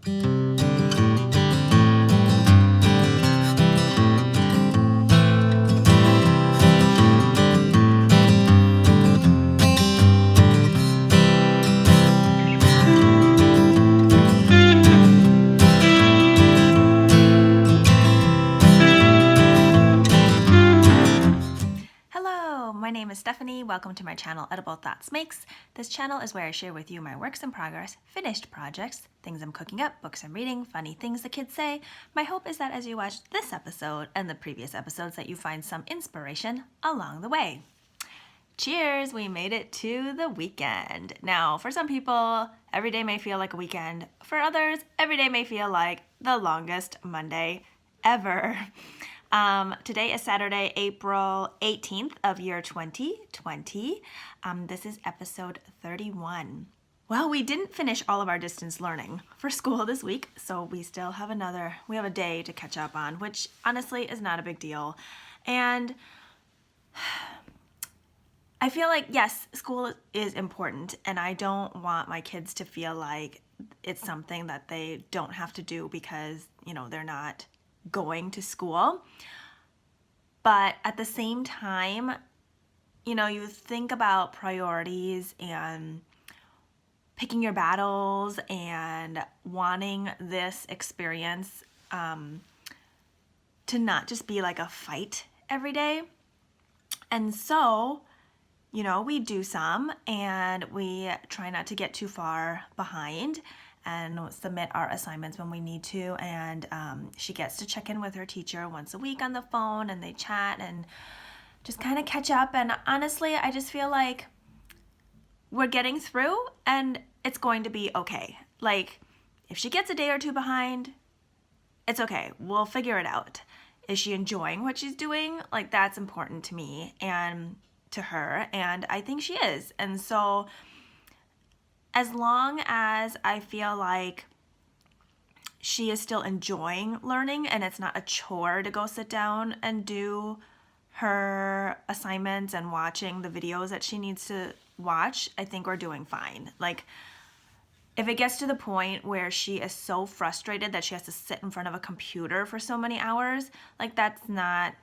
My name is Stephanie. Welcome to my channel, Edible Thoughts Makes. This channel is where I share with you my works in progress, finished projects, things I'm cooking up, books I'm reading, funny things the kids say. My hope is that as you watch this episode and the previous episodes that you find some inspiration along the way. Cheers! We made it to the weekend. Now, for some people, every day may feel like a weekend. For others, every day may feel like the longest Monday ever. Today is Saturday, April 18th of year 2020. This is episode 31. Well, we didn't finish all of our distance learning for school this week, so we still have a day to catch up on, which honestly is not a big deal. And I feel like, yes, school is important, and I don't want my kids to feel like it's something that they don't have to do because, they're not going to school. But at the same time, you think about priorities and picking your battles and wanting this experience to not just be like a fight every day. And so, we do some, and we try not to get too far behind and submit our assignments when we need to. And she gets to check in with her teacher once a week on the phone, and they chat and just kind of catch up. And honestly, I just feel like we're getting through and it's going to be okay. Like, if she gets a day or two behind, it's okay. We'll figure it out. Is she enjoying what she's doing? Like, that's important to me and to her, and I think she is. And so as long as I feel like she is still enjoying learning and it's not a chore to go sit down and do her assignments and watching the videos that she needs to watch, I think we're doing fine. Like, if it gets to the point where she is so frustrated that she has to sit in front of a computer for so many hours, like that's not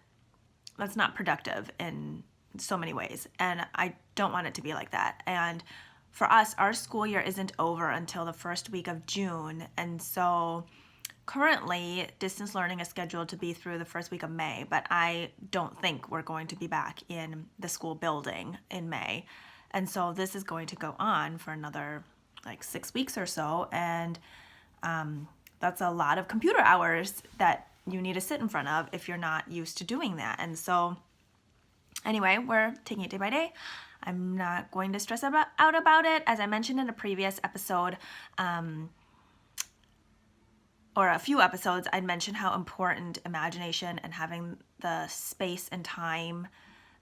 productive in so many ways. And I don't want it to be like that. And for us, our school year isn't over until the first week of June. And so currently, distance learning is scheduled to be through the first week of May, but I don't think we're going to be back in the school building in May. And so this is going to go on for another 6 weeks or so. And that's a lot of computer hours that you need to sit in front of if you're not used to doing that. And so anyway, we're taking it day by day. I'm not going to stress out about it. As I mentioned in a previous episode, or a few episodes, I'd mentioned how important imagination and having the space and time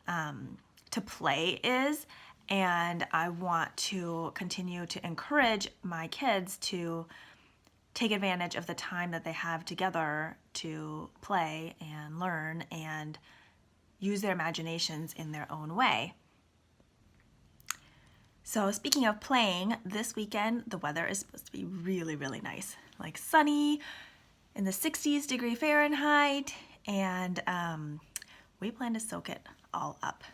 to play is. And I want to continue to encourage my kids to take advantage of the time that they have together to play and learn and use their imaginations in their own way. So speaking of playing, this weekend the weather is supposed to be really, really nice. Like sunny, in the 60s degree Fahrenheit, and we plan to soak it all up.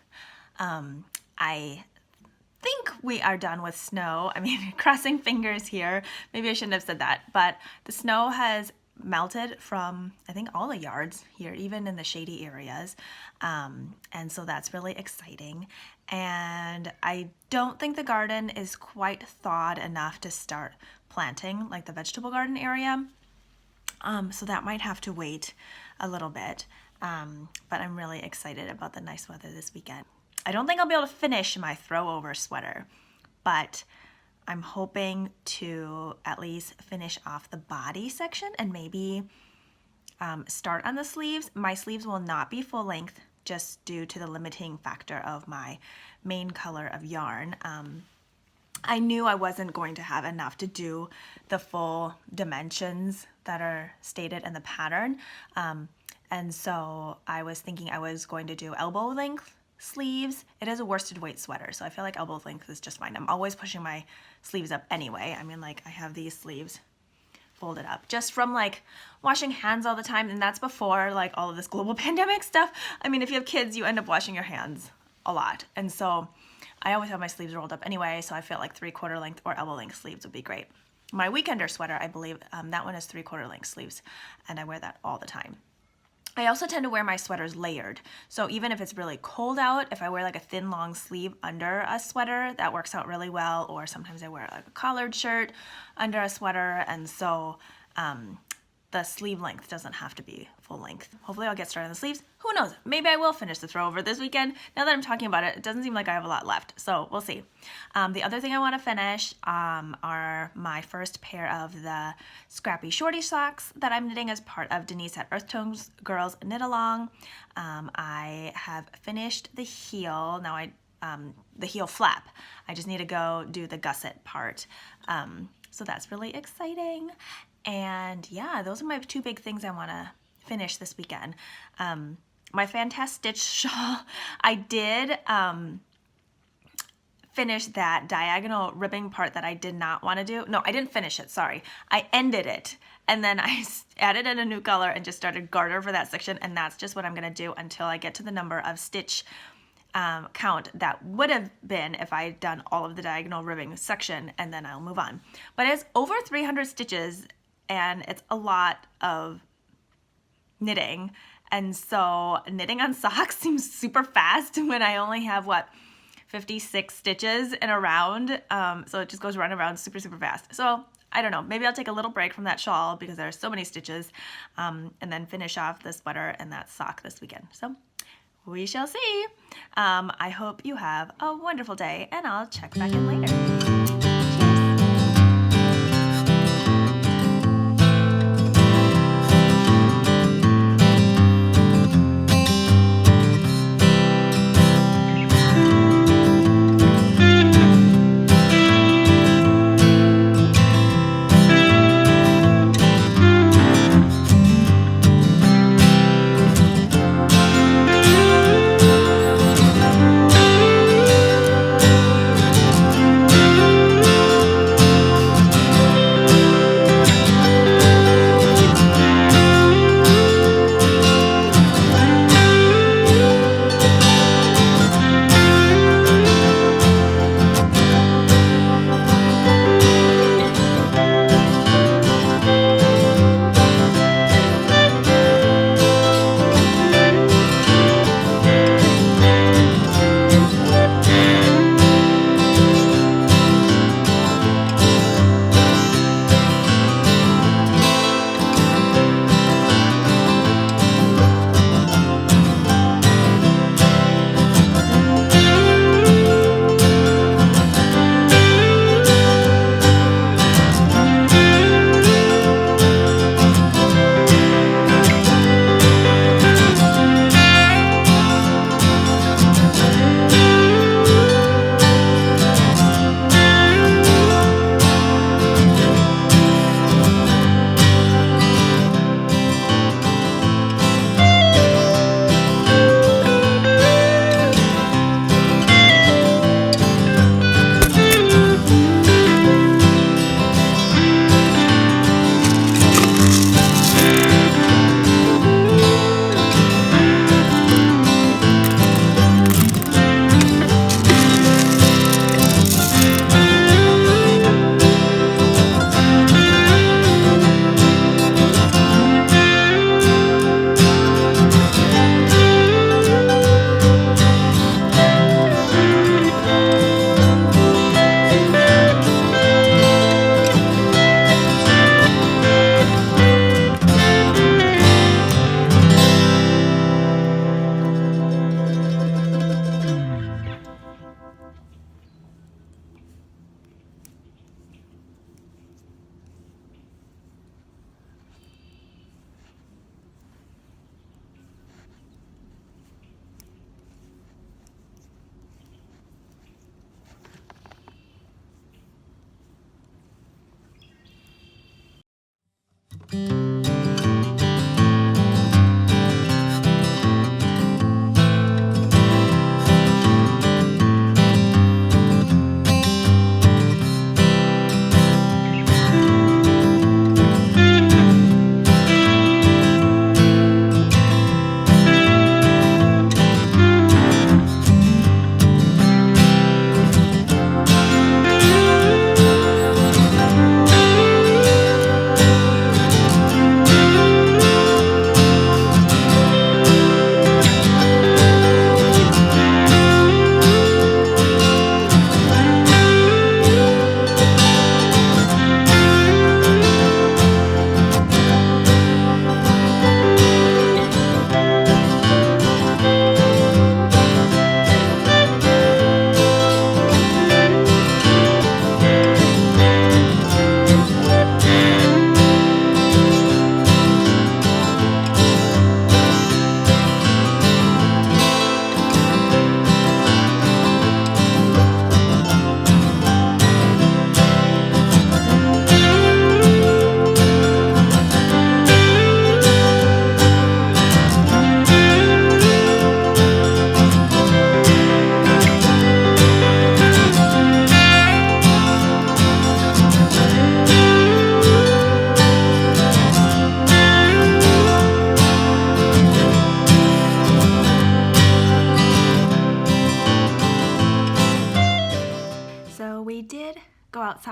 I think we are done with snow. I mean, crossing fingers here. Maybe I shouldn't have said that, but the snow has melted from, I think, all the yards here, even in the shady areas. And so that's really exciting. And I don't think the garden is quite thawed enough to start planting, like the vegetable garden area. So that might have to wait a little bit. But I'm really excited about the nice weather this weekend. I don't think I'll be able to finish my throw-over sweater, but I'm hoping to at least finish off the body section and maybe start on the sleeves. My sleeves will not be full length just due to the limiting factor of my main color of yarn. I knew I wasn't going to have enough to do the full dimensions that are stated in the pattern. And so I was thinking I was going to do elbow length sleeves. It is a worsted weight sweater, so I feel like elbow length is just fine. I'm always pushing my sleeves up anyway. I mean, like, I have these sleeves folded up, just from like washing hands all the time. And that's before like all of this global pandemic stuff. I mean, if you have kids, you end up washing your hands a lot. And so I always have my sleeves rolled up anyway, so I feel like 3/4 length or elbow length sleeves would be great. My weekender sweater, I believe, that one is 3/4 length sleeves, and I wear that all the time. I also tend to wear my sweaters layered. So even if it's really cold out, if I wear like a thin long sleeve under a sweater, that works out really well. Or sometimes I wear like a collared shirt under a sweater. And so the sleeve length doesn't have to be full length. Hopefully I'll get started on the sleeves. Who knows? Maybe I will finish the throw over this weekend. Now that I'm talking about it, it doesn't seem like I have a lot left. So we'll see. The other thing I want to finish are my first pair of the Scrappy Shorty socks that I'm knitting as part of Denise at Earth Tones Girls Knit Along. I have finished the heel. Now the heel flap. I just need to go do the gusset part. So that's really exciting. And yeah, those are my two big things I want to finish this weekend. My Fantastic shawl, I did finish that diagonal ribbing part that I did not want to do. No, I didn't finish it, sorry. I ended it, and then I added in a new color and just started garter for that section, and that's just what I'm going to do until I get to the number of stitch count that would have been if I had done all of the diagonal ribbing section, and then I'll move on. But it's over 300 stitches, and it's a lot of knitting. And so knitting on socks seems super fast when I only have, 56 stitches in a round. So it just goes round and round super, super fast. So I don't know, maybe I'll take a little break from that shawl because there are so many stitches, and then finish off the sweater and that sock this weekend. So we shall see. I hope you have a wonderful day, and I'll check back in later.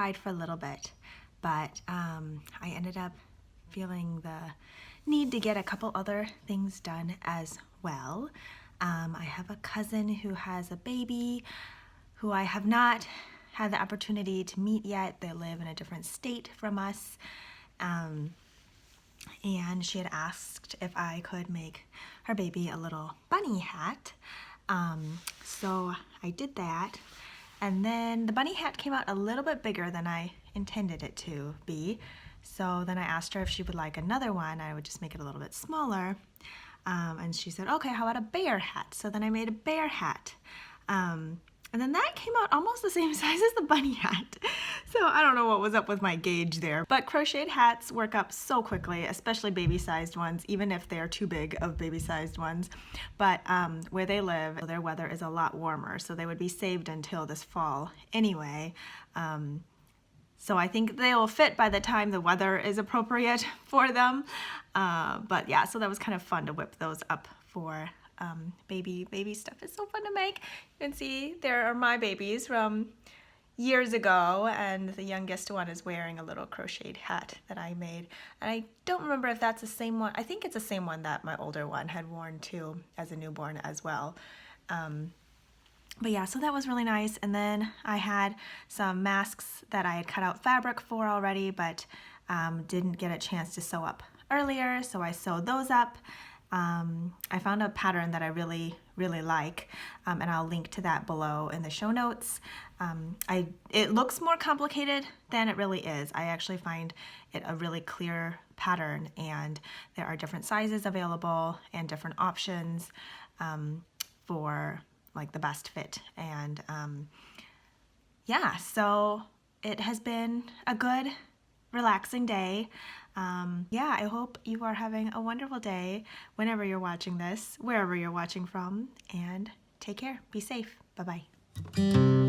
aside for a little bit, but I ended up feeling the need to get a couple other things done as well. I have a cousin who has a baby who I have not had the opportunity to meet yet. They live in a different state from us. And she had asked if I could make her baby a little bunny hat. So I did that. And then the bunny hat came out a little bit bigger than I intended it to be. So then I asked her if she would like another one. I would just make it a little bit smaller. And she said, okay, how about a bear hat? So then I made a bear hat. And then that came out almost the same size as the bunny hat. So I don't know what was up with my gauge there. But crocheted hats work up so quickly, especially baby-sized ones, even if they're too big of baby-sized ones. But where they live, their weather is a lot warmer, so they would be saved until this fall anyway. So I think they will fit by the time the weather is appropriate for them. But yeah, so that was kind of fun to whip those up for baby stuff. Is so fun to make. You can see there are my babies from years ago, and the youngest one is wearing a little crocheted hat that I made. And I don't remember if that's the same one. I think it's the same one that my older one had worn too as a newborn as well. But yeah, so that was really nice. And then I had some masks that I had cut out fabric for already, but didn't get a chance to sew up earlier, so I sewed those up. I found a pattern that I really like, and I'll link to that below in the show notes. It looks more complicated than it really is. I actually find it a really clear pattern, and there are different sizes available and different options for like the best fit. And yeah, so it has been a good, relaxing day. Yeah, I hope you are having a wonderful day whenever you're watching this, wherever you're watching from, and take care. Be safe. Bye-bye.